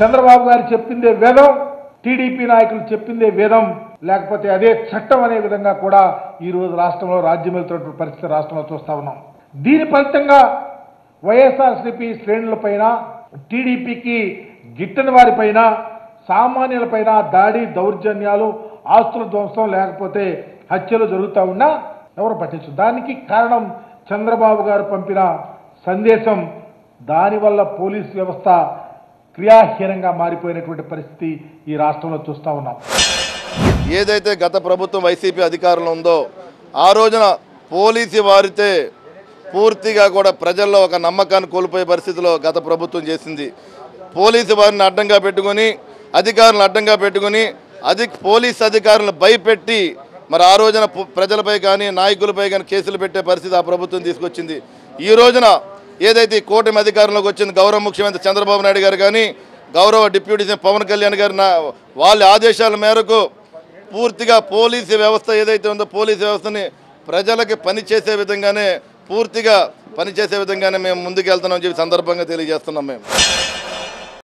చంద్రబాబు గారు చెప్పిందే వేదం, టీడీపీ నాయకులు చెప్పిందే వేదం, లేకపోతే అదే చట్టం అనే విధంగా కూడా ఈరోజు రాష్ట్రంలో రాజ్యం వెళ్తున్నటువంటి పరిస్థితి రాష్ట్రంలో చూస్తా ఉన్నాం. దీని ఫలితంగా వైఎస్ఆర్సీపీ శ్రేణులపైన, టీడీపీకి గిట్టని వారిపైన, సామాన్యులపైన దాడి, దౌర్జన్యాలు, ఆస్తుల ధ్వంసం లేకపోతే హత్యలు జరుగుతూ ఉన్నా ఎవరు పట్టించు. దానికి కారణం చంద్రబాబు గారు పంపిన సందేశం. దానివల్ల పోలీస్ వ్యవస్థ క్రియాహీనంగా మారిపోయినటువంటి పరిస్థితి ఈ రాష్ట్రంలో చూస్తూ ఉన్నాం. ఏదైతే గత ప్రభుత్వం వైసీపీ అధికారంలో ఉందో ఆ రోజున పోలీసు వారితే పూర్తిగా కూడా ప్రజల్లో ఒక నమ్మకాన్ని కోల్పోయే పరిస్థితిలో గత ప్రభుత్వం చేసింది. పోలీసు వారిని అడ్డంగా పెట్టుకొని, అధికారులను అడ్డంగా పెట్టుకొని, పోలీస్ అధికారులను భయపెట్టి మరి ఆ రోజున ప్రజలపై కానీ నాయకులపై కానీ కేసులు పెట్టే పరిస్థితి ఆ ప్రభుత్వం తీసుకొచ్చింది. ఈ రోజున ఏదైతే ఈ కూటమి అధికారంలోకి వచ్చింది గౌరవ ముఖ్యమంత్రి చంద్రబాబు నాయుడు గారు కానీ, గౌరవ డిప్యూటీ సీఎం పవన్ కళ్యాణ్ గారి వాళ్ళ ఆదేశాల మేరకు పూర్తిగా పోలీసు వ్యవస్థ ఏదైతే ఉందో పోలీసు వ్యవస్థని ప్రజలకి పనిచేసే విధంగానే, పూర్తిగా పనిచేసే విధంగానే మేము ముందుకు వెళ్తున్నామని చెప్పి సందర్భంగా తెలియజేస్తున్నాం. మేము